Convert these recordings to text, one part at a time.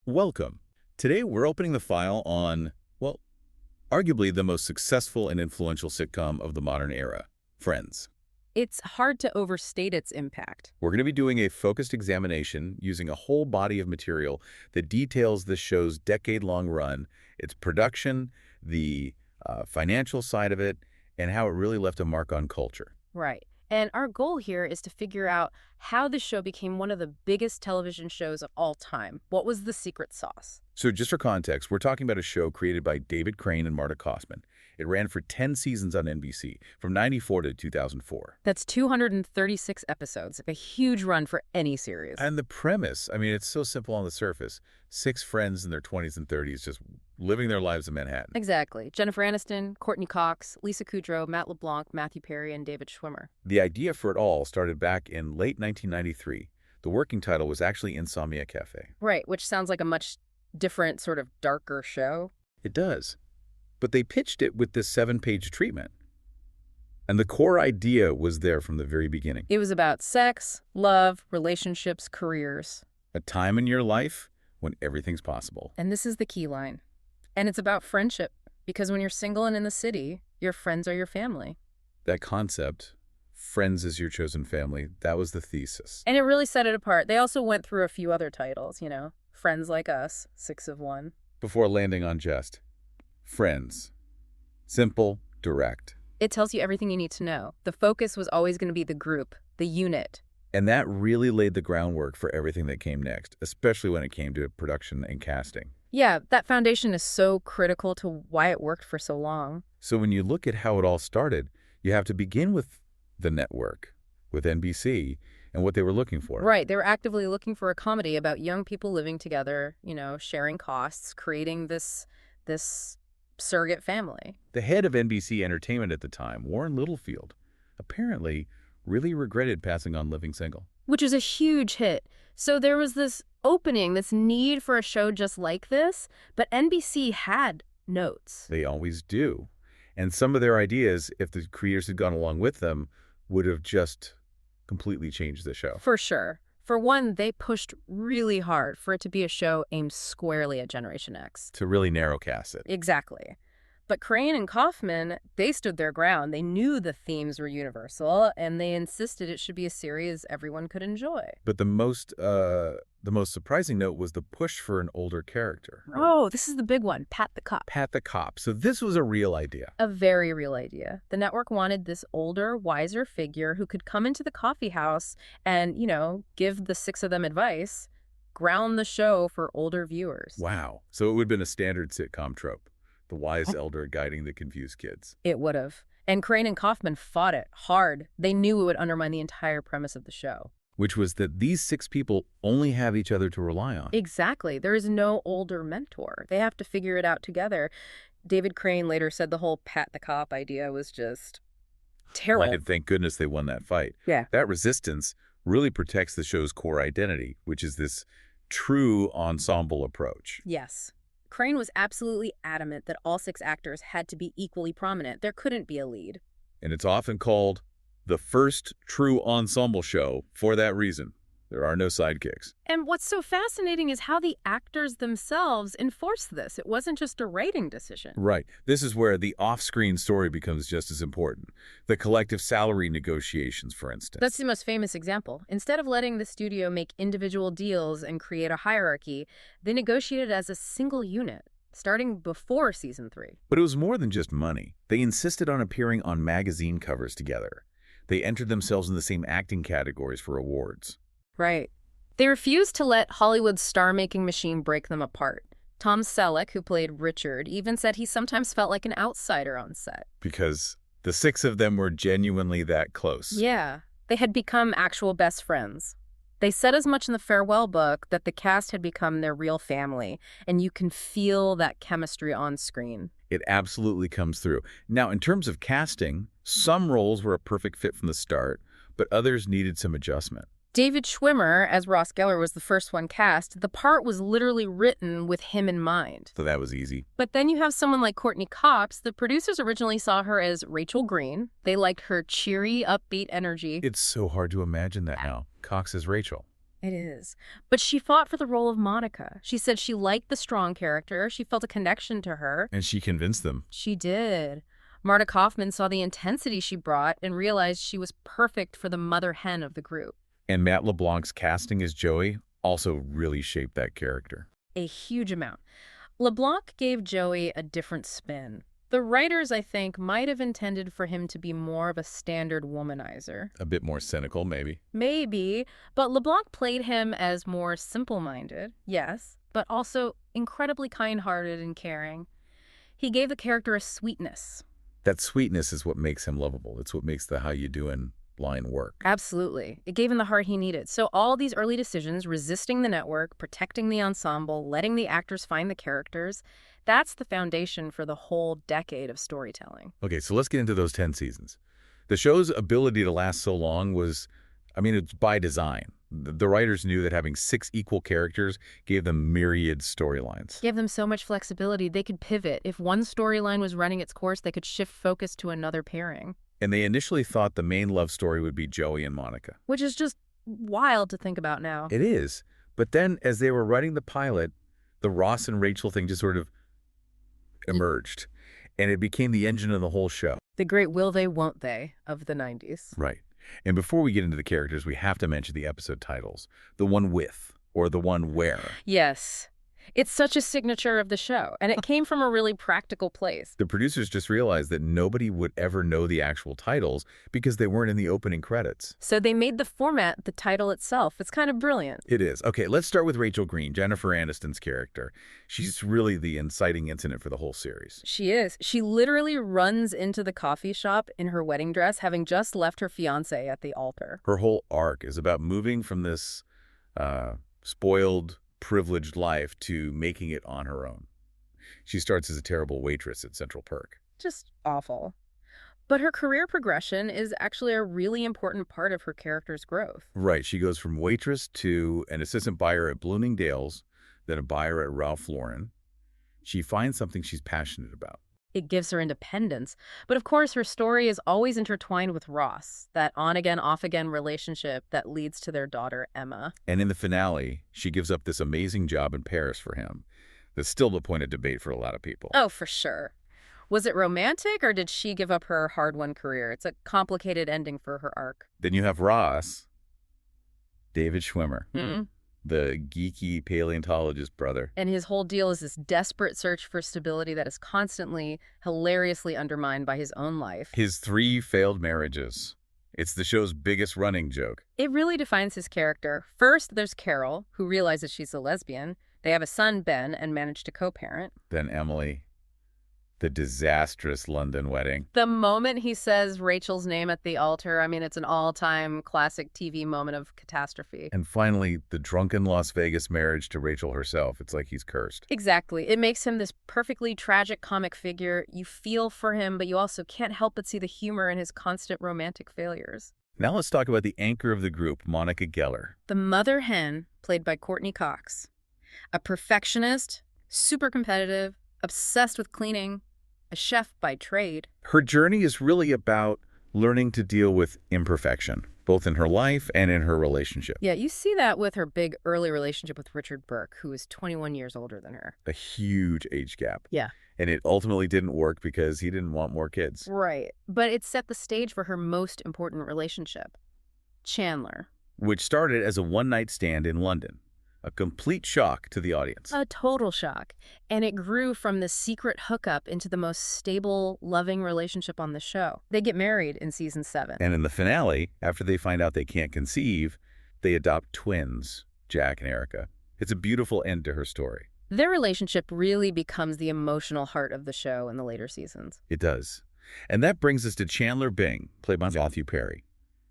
Welcome. Today we're opening the file on, well, arguably the most successful and influential sitcom of the modern era, Friends. It's hard to overstate its impact. We're going to be doing a focused examination using a whole body of material that details this show's decade-long run, its production, the financial side of it, and how it really left a mark on culture. Right. And our goal here is to figure out how the show became one of the biggest television shows of all time. What was the secret sauce? So just for context, we're talking about a show created by David Crane and Marta Kaufman. It ran for 10 seasons on NBC, from 94 to 2004. That's 236 episodes, a huge run for any series. And the premise, I mean, it's so simple on the surface. 6 friends in their 20s and 30s just living their lives in Manhattan. Exactly. Jennifer Aniston, Courtney Cox, Lisa Kudrow, Matt LeBlanc, Matthew Perry, and David Schwimmer. The idea for it all started back in late 1993. The working title was actually Insomnia Cafe. Right, which sounds like a much different, sort of darker show. It does. But they pitched it with this 7-page treatment. And the core idea was there from the very beginning. It was about sex, love, relationships, careers. A time in your life when everything's possible. And this is the key line. And it's about friendship, because when you're single and in the city, your friends are your family. That concept, friends as your chosen family, that was the thesis. And it really set it apart. They also went through a few other titles, Friends Like Us, 6 of 1. Before landing on just Friends. Simple, direct. It tells you everything you need to know. The focus was always going to be the group, the unit. And that really laid the groundwork for everything that came next, especially when it came to production and casting. Yeah, that foundation is so critical to why it worked for so long. So when you look at how it all started, you have to begin with the network, with NBC, and what they were looking for. Right. They were actively looking for a comedy about young people living together, sharing costs, creating this surrogate family. The head of NBC Entertainment at the time, Warren Littlefield, apparently really regretted passing on Living Single. Which is a huge hit. So there was this opening, this need for a show just like this, but NBC had notes. They always do. And some of their ideas, if the creators had gone along with them, would have just completely changed the show. For sure. For one, they pushed really hard for it to be a show aimed squarely at Generation X. To really narrowcast it. Exactly. But Crane and Kaufman, they stood their ground. They knew the themes were universal, and they insisted it should be a series everyone could enjoy. But the most surprising note was the push for an older character. Oh, this is the big one, Pat the Cop. Pat the Cop. So this was a real idea. A very real idea. The network wanted this older, wiser figure who could come into the coffee house and, give the 6 of them advice, ground the show for older viewers. Wow. So it would have been a standard sitcom trope. The wise elder guiding the confused kids. It would have. And Crane and Kaufman fought it hard. They knew it would undermine the entire premise of the show. Which was that these 6 people only have each other to rely on. Exactly. There is no older mentor. They have to figure it out together. David Crane later said the whole Pat the Cop idea was just terrible. And thank goodness they won that fight. Yeah. That resistance really protects the show's core identity, which is this true ensemble approach. Yes. Crane was absolutely adamant that all 6 actors had to be equally prominent. There couldn't be a lead. And it's often called the first true ensemble show for that reason. There are no sidekicks. And what's so fascinating is how the actors themselves enforced this. It wasn't just a writing decision. Right. This is where the off-screen story becomes just as important. The collective salary negotiations, for instance. That's the most famous example. Instead of letting the studio make individual deals and create a hierarchy, they negotiated as a single unit, starting before season 3. But it was more than just money. They insisted on appearing on magazine covers together. They entered themselves in the same acting categories for awards. Right. They refused to let Hollywood's star-making machine break them apart. Tom Selleck, who played Richard, even said he sometimes felt like an outsider on set. Because the 6 of them were genuinely that close. Yeah. They had become actual best friends. They said as much in the farewell book that the cast had become their real family, and you can feel that chemistry on screen. It absolutely comes through. Now, in terms of casting, some roles were a perfect fit from the start, but others needed some adjustment. David Schwimmer, as Ross Geller, was the first one cast. The part was literally written with him in mind. So that was easy. But then you have someone like Courtney Cox. The producers originally saw her as Rachel Green. They liked her cheery, upbeat energy. It's so hard to imagine that now. Cox is Rachel. It is. But she fought for the role of Monica. She said she liked the strong character. She felt a connection to her. And she convinced them. She did. Marta Kaufman saw the intensity she brought and realized she was perfect for the mother hen of the group. And Matt LeBlanc's casting as Joey also really shaped that character. A huge amount. LeBlanc gave Joey a different spin. The writers, I think, might have intended for him to be more of a standard womanizer. A bit more cynical, maybe. Maybe, but LeBlanc played him as more simple-minded, yes, but also incredibly kind-hearted and caring. He gave the character a sweetness. That sweetness is what makes him lovable. It's what makes the how you doing line work. Absolutely. It gave him the heart he needed. So all these early decisions, resisting the network, protecting the ensemble, letting the actors find the characters, that's the foundation for the whole decade of storytelling. Okay, so let's get into those 10 seasons. The show's ability to last so long was, it's by design. The writers knew that having 6 equal characters gave them myriad storylines. Gave them so much flexibility, they could pivot. If one storyline was running its course, they could shift focus to another pairing. And they initially thought the main love story would be Joey and Monica. Which is just wild to think about now. It is. But then, as they were writing the pilot, the Ross and Rachel thing just sort of emerged. And it became the engine of the whole show. The great will they, won't they of the 90s. Right. And before we get into the characters, we have to mention the episode titles. The one with, or the one where. Yes. It's such a signature of the show, and it came from a really practical place. The producers just realized that nobody would ever know the actual titles because they weren't in the opening credits. So they made the format the title itself. It's kind of brilliant. It is. Okay, let's start with Rachel Green, Jennifer Aniston's character. She's really the inciting incident for the whole series. She is. She literally runs into the coffee shop in her wedding dress, having just left her fiancé at the altar. Her whole arc is about moving from this spoiled, privileged life to making it on her own. She starts as a terrible waitress at Central Perk. Just awful. But her career progression is actually a really important part of her character's growth. Right. She goes from waitress to an assistant buyer at Bloomingdale's, then a buyer at Ralph Lauren. She finds something she's passionate about. It gives her independence. But of course, her story is always intertwined with Ross, that on-again, off-again relationship that leads to their daughter, Emma. And in the finale, she gives up this amazing job in Paris for him. That's still the point of debate for a lot of people. Oh, for sure. Was it romantic, or did she give up her hard-won career? It's a complicated ending for her arc. Then you have Ross, David Schwimmer. Mm-mm. The geeky paleontologist brother. And his whole deal is this desperate search for stability that is constantly, hilariously undermined by his own life. His 3 failed marriages. It's the show's biggest running joke. It really defines his character. First, there's Carol, who realizes she's a lesbian. They have a son, Ben, and manage to co-parent. Then Emily, the disastrous London wedding. The moment he says Rachel's name at the altar, it's an all-time classic TV moment of catastrophe. And finally, the drunken Las Vegas marriage to Rachel herself. It's like he's cursed. Exactly. It makes him this perfectly tragic comic figure. You feel for him, but you also can't help but see the humor in his constant romantic failures. Now let's talk about the anchor of the group, Monica Geller. The mother hen, played by Courtney Cox. A perfectionist, super competitive, obsessed with cleaning, a chef by trade. Her journey is really about learning to deal with imperfection, both in her life and in her relationship. Yeah, you see that with her big early relationship with Richard Burke, who is 21 years older than her. A huge age gap. Yeah. And it ultimately didn't work because he didn't want more kids. Right. But it set the stage for her most important relationship, Chandler. Which started as a one-night stand in London. A complete shock to the audience. A total shock. And it grew from the secret hookup into the most stable, loving relationship on the show. They get married in season 7. And in the finale, after they find out they can't conceive, they adopt twins, Jack and Erica. It's a beautiful end to her story. Their relationship really becomes the emotional heart of the show in the later seasons. It does. And that brings us to Chandler Bing, played by Matthew Perry.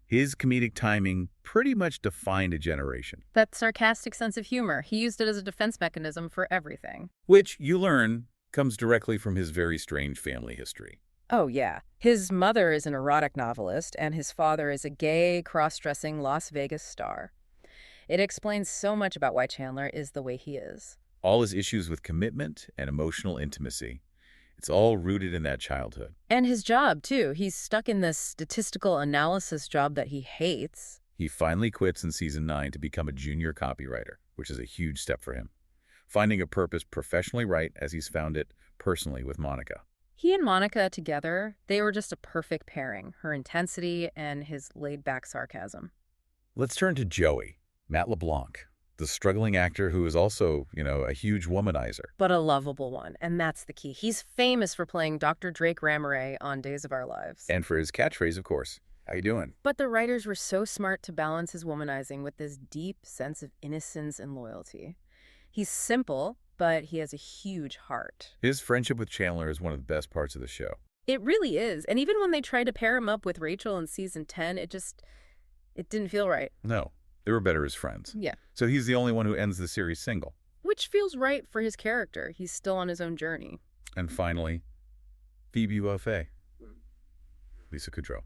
His comedic timing pretty much defined a generation. That sarcastic sense of humor, he used it as a defense mechanism for everything. Which, you learn, comes directly from his very strange family history. Oh, yeah. His mother is an erotic novelist, and his father is a gay, cross-dressing Las Vegas star. It explains so much about why Chandler is the way he is. All his issues with commitment and emotional intimacy. It's all rooted in that childhood. And his job, too. He's stuck in this statistical analysis job that he hates. He finally quits in season 9 to become a junior copywriter, which is a huge step for him, finding a purpose professionally right as he's found it personally with Monica. He and Monica together, they were just a perfect pairing, her intensity and his laid-back sarcasm. Let's turn to Joey, Matt LeBlanc, the struggling actor who is also, a huge womanizer. But a lovable one, and that's the key. He's famous for playing Dr. Drake Ramoray on Days of Our Lives. And for his catchphrase, of course, how you doing? But the writers were so smart to balance his womanizing with this deep sense of innocence and loyalty. He's simple, but he has a huge heart. His friendship with Chandler is one of the best parts of the show. It really is. And even when they tried to pair him up with Rachel in season 10, it didn't feel right. No, they were better as friends. Yeah. So he's the only one who ends the series single. Which feels right for his character. He's still on his own journey. And finally, Phoebe Buffay, Lisa Kudrow,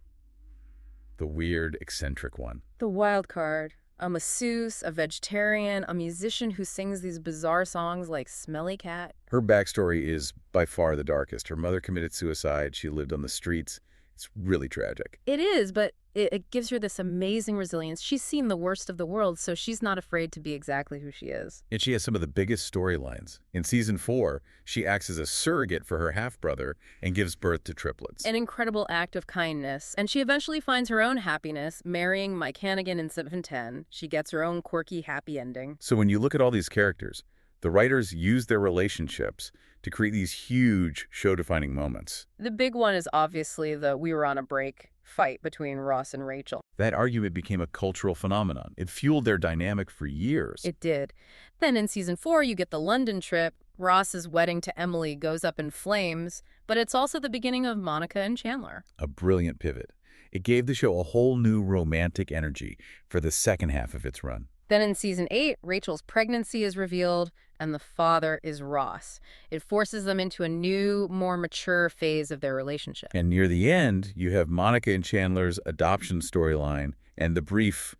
the weird, eccentric one. The wild card. A masseuse, a vegetarian, a musician who sings these bizarre songs like Smelly Cat. Her backstory is by far the darkest. Her mother committed suicide. She lived on the streets. It's really tragic. It is, but it gives her this amazing resilience. She's seen the worst of the world, so she's not afraid to be exactly who she is. And she has some of the biggest storylines. In season 4, she acts as a surrogate for her half-brother and gives birth to triplets. An incredible act of kindness, and she eventually finds her own happiness, marrying Mike Hannigan in season 10. She gets her own quirky, happy ending. So when you look at all these characters, the writers use their relationships to create these huge show-defining moments. The big one is obviously the "we were on a break" fight between Ross and Rachel. That argument became a cultural phenomenon. It fueled their dynamic for years. It did. Then in season 4, you get the London trip. Ross's wedding to Emily goes up in flames, but it's also the beginning of Monica and Chandler. A brilliant pivot. It gave the show a whole new romantic energy for the second half of its run. Then in season 8, Rachel's pregnancy is revealed, and the father is Ross. It forces them into a new, more mature phase of their relationship. And near the end, you have Monica and Chandler's adoption storyline and the brief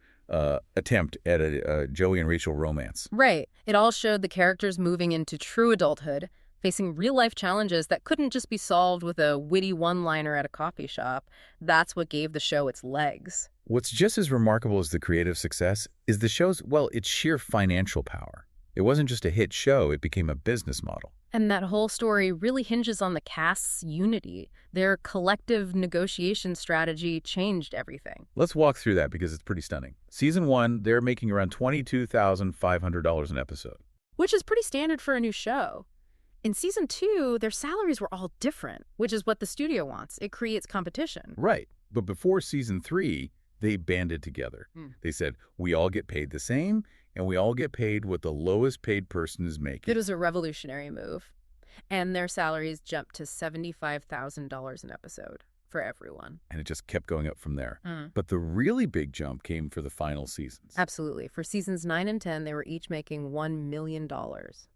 attempt at a Joey and Rachel romance. Right. It all showed the characters moving into true adulthood, facing real-life challenges that couldn't just be solved with a witty one-liner at a coffee shop. That's what gave the show its legs. What's just as remarkable as the creative success is the show's, its sheer financial power. It wasn't just a hit show, it became a business model. And that whole story really hinges on the cast's unity. Their collective negotiation strategy changed everything. Let's walk through that because it's pretty stunning. Season 1, they're making around $22,500 an episode. Which is pretty standard for a new show. In season 2, their salaries were all different, which is what the studio wants. It creates competition. Right. But before season 3, they banded together. They said, we all get paid the same, and we all get paid what the lowest paid person is making. It was a revolutionary move. And their salaries jumped to $75,000 an episode for everyone. And it just kept going up from there. But the really big jump came for the final seasons. Absolutely. For seasons 9 and 10, they were each making $1 million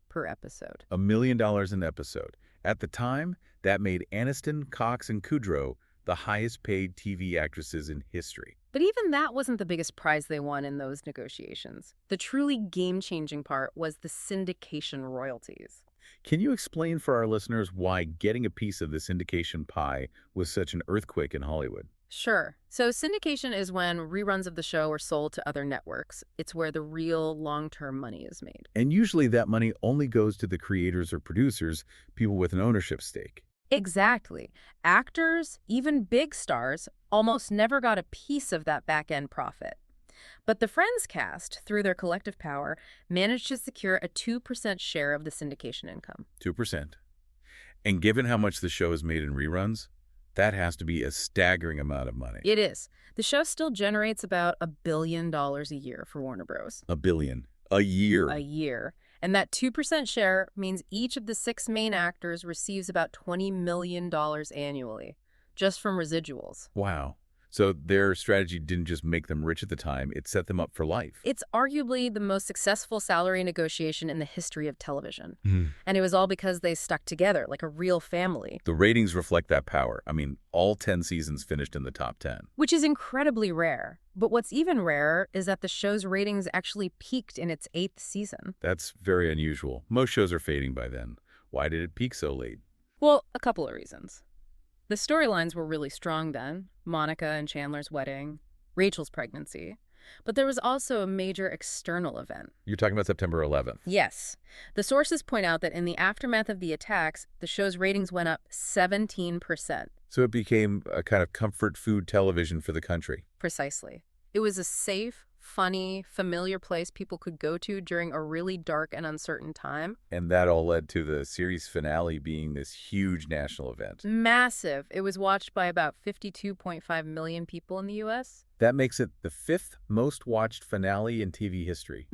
per episode. $1 million an episode. At the time, that made Aniston, Cox, and Kudrow the highest paid TV actresses in history. But even that wasn't the biggest prize they won in those negotiations. The truly game-changing part was the syndication royalties. Can you explain for our listeners why getting a piece of the syndication pie was such an earthquake in Hollywood? Sure. So syndication is when reruns of the show are sold to other networks. It's where the real long-term money is made. And usually that money only goes to the creators or producers, people with an ownership stake. Exactly. Actors, even big stars, almost never got a piece of that back-end profit. But the Friends cast, through their collective power, managed to secure a 2% share of the syndication income. 2%. And given how much the show is made in reruns, that has to be a staggering amount of money. It is. The show still generates about $1 billion a year for Warner Bros. $1 billion. A year. A year. And that 2% share means each of the 6 main actors receives about $20 million annually, just from residuals. Wow. So their strategy didn't just make them rich at the time, it set them up for life. It's arguably the most successful salary negotiation in the history of television. And it was all because they stuck together like a real family. The ratings reflect that power. I mean, all 10 seasons finished in the top 10. Which is incredibly rare. But what's even rarer is that the show's ratings actually peaked in its 8th season. That's very unusual. Most shows are fading by then. Why did it peak so late? Well, a couple of reasons. The storylines were really strong then. Monica and Chandler's wedding, Rachel's pregnancy. But there was also a major external event. You're talking about September 11th. Yes. The sources point out that in the aftermath of the attacks, the show's ratings went up 17%. So it became a kind of comfort food television for the country. Precisely. It was a safe, funny, familiar place people could go to during a really dark and uncertain time. And that all led to the series finale being this huge national event. Massive. It was watched by about 52.5 million people in the U.S. That makes it the 5th most watched finale in TV history.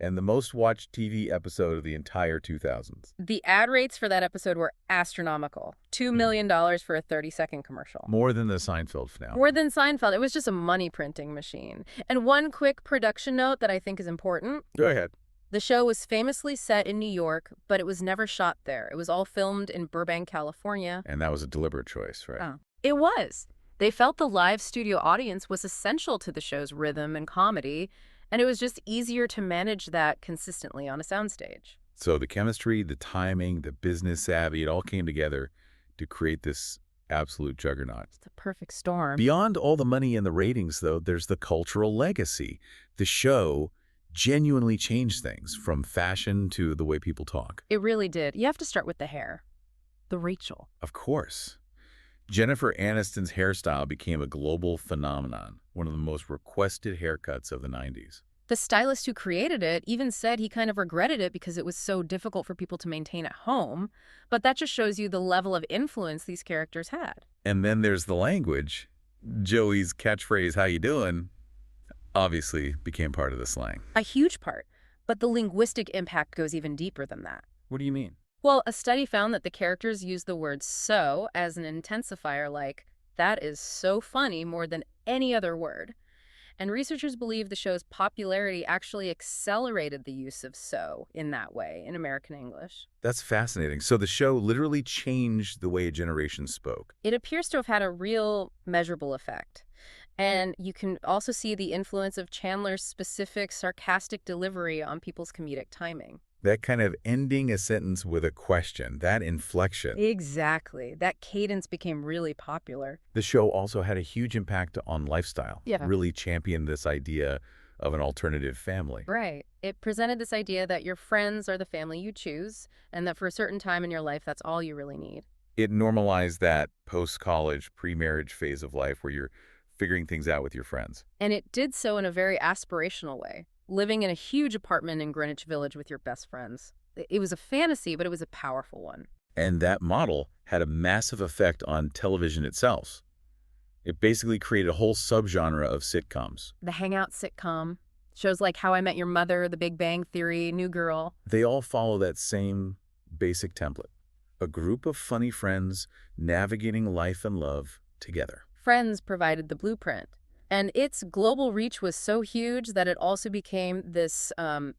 And the most watched TV episode of the entire 2000s. The ad rates for that episode were astronomical. $2 million for a 30-second commercial. More than the Seinfeld finale. More than Seinfeld. It was just a money-printing machine. And one quick production note that I think is important. Go ahead. The show was famously set in New York, but it was never shot there. It was all filmed in Burbank, California. And that was a deliberate choice, right? Oh. It was. They felt the live studio audience was essential to the show's rhythm and comedy, and it was just easier to manage that consistently on a soundstage. So the chemistry, the timing, the business savvy, it all came together to create this absolute juggernaut. It's the perfect storm. Beyond all the money and the ratings, though, there's the cultural legacy. The show genuinely changed things, from fashion to the way people talk. It really did. You have to start with the hair. The Rachel. Of course. Jennifer Aniston's hairstyle became a global phenomenon, one of the most requested haircuts of the 90s. The stylist who created it even said he kind of regretted it because it was so difficult for people to maintain at home, but that just shows you the level of influence these characters had. And then there's the language. Joey's catchphrase, "How you doing?" obviously became part of the slang. A huge part, but the linguistic impact goes even deeper than that. What do you mean? Well, a study found that the characters used the word "so" as an intensifier, like, "that is so funny," more than any other word. And researchers believe the show's popularity actually accelerated the use of "so" in that way in American English. That's fascinating. So the show literally changed the way a generation spoke. It appears to have had a real measurable effect. And you can also see the influence of Chandler's specific sarcastic delivery on people's comedic timing. That kind of ending a sentence with a question, that inflection. Exactly. That cadence became really popular. The show also had a huge impact on lifestyle. Yeah. Really championed this idea of an alternative family. Right. It presented this idea that your friends are the family you choose, and that for a certain time in your life, that's all you really need. It normalized that post-college, pre-marriage phase of life where you're figuring things out with your friends. And it did so in a very aspirational way, living in a huge apartment in Greenwich Village with your best friends. It was a fantasy, but it was a powerful one. And that model had a massive effect on television itself. It basically created a whole subgenre of sitcoms. The hangout sitcom, shows like How I Met Your Mother, The Big Bang Theory, New Girl. They all follow that same basic template. A group of funny friends navigating life and love together. Friends provided the blueprint. And its global reach was so huge that it also became this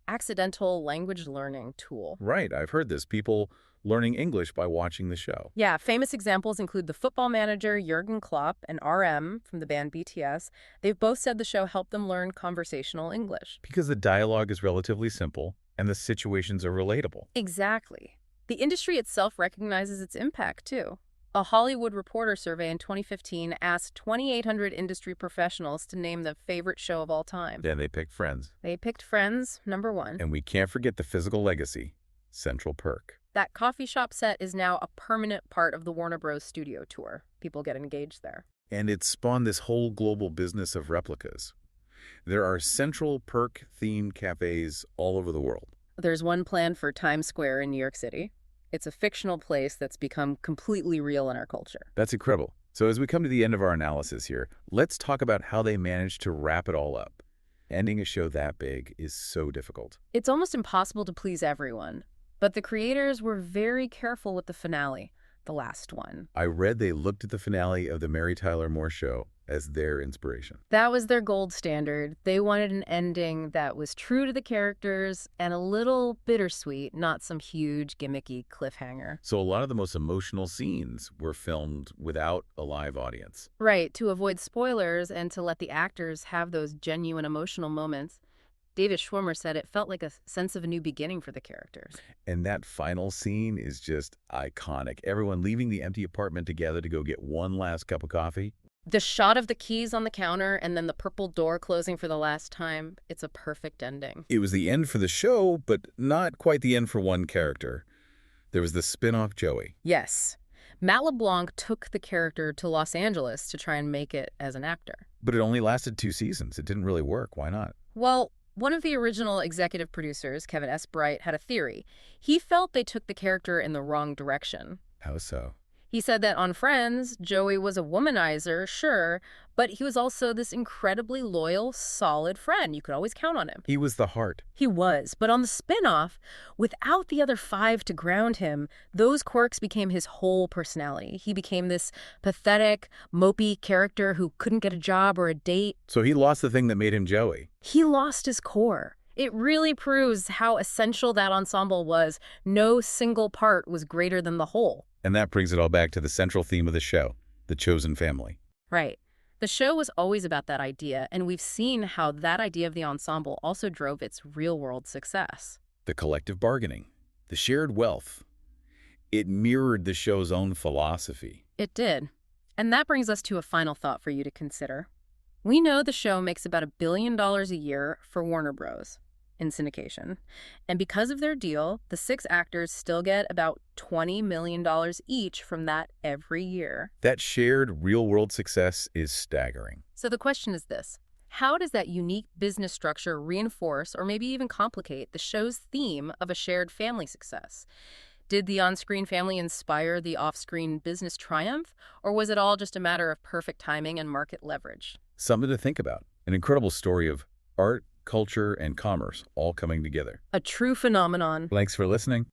accidental language learning tool. Right, I've heard this. People learning English by watching the show. Yeah, famous examples include the football manager Jurgen Klopp and RM from the band BTS. They've both said the show helped them learn conversational English. Because the dialogue is relatively simple and the situations are relatable. Exactly. The industry itself recognizes its impact, too. A Hollywood Reporter survey in 2015 asked 2,800 industry professionals to name the favorite show of all time. Then they picked Friends. They picked Friends, #1. And we can't forget the physical legacy, Central Perk. That coffee shop set is now a permanent part of the Warner Bros. Studio tour. People get engaged there. And it spawned this whole global business of replicas. There are Central Perk-themed cafes all over the world. There's one planned for Times Square in New York City. It's a fictional place that's become completely real in our culture. That's incredible. So as we come to the end of our analysis here, let's talk about how they managed to wrap it all up. Ending a show that big is so difficult. It's almost impossible to please everyone, but the creators were very careful with the finale, the last one. I read they looked at the finale of the Mary Tyler Moore Show as their inspiration. That was their gold standard. They wanted an ending that was true to the characters and a little bittersweet, not some huge gimmicky cliffhanger. So a lot of the most emotional scenes were filmed without a live audience. Right, to avoid spoilers and to let the actors have those genuine emotional moments. David Schwimmer said it felt like a sense of a new beginning for the characters. And that final scene is just iconic. Everyone leaving the empty apartment together to go get one last cup of coffee. The shot of the keys on the counter and then the purple door closing for the last time, it's a perfect ending. It was the end for the show, but not quite the end for one character. There was the spin-off Joey. Yes. Matt LeBlanc took the character to Los Angeles to try and make it as an actor. But it only lasted 2 seasons. It didn't really work. Why not? Well, one of the original executive producers, Kevin S. Bright, had a theory. He felt they took the character in the wrong direction. How so? He said that on Friends, Joey was a womanizer, sure, but he was also this incredibly loyal, solid friend. You could always count on him. He was the heart. He was, but on the spin-off, without the other 5 to ground him, those quirks became his whole personality. He became this pathetic, mopey character who couldn't get a job or a date. So he lost the thing that made him Joey. He lost his core. It really proves how essential that ensemble was. No single part was greater than the whole. And that brings it all back to the central theme of the show, the chosen family. Right. The show was always about that idea, and we've seen how that idea of the ensemble also drove its real-world success. The collective bargaining, the shared wealth. It mirrored the show's own philosophy. It did. And that brings us to a final thought for you to consider. We know the show makes about $1 billion a year for Warner Bros. In syndication. And because of their deal, the 6 actors still get about $20 million each from that every year. That shared real-world success is staggering. So the question is this. How does that unique business structure reinforce or maybe even complicate the show's theme of a shared family success? Did the on-screen family inspire the off-screen business triumph, or was it all just a matter of perfect timing and market leverage? Something to think about. An incredible story of art, culture, and commerce all coming together. A true phenomenon. Thanks for listening.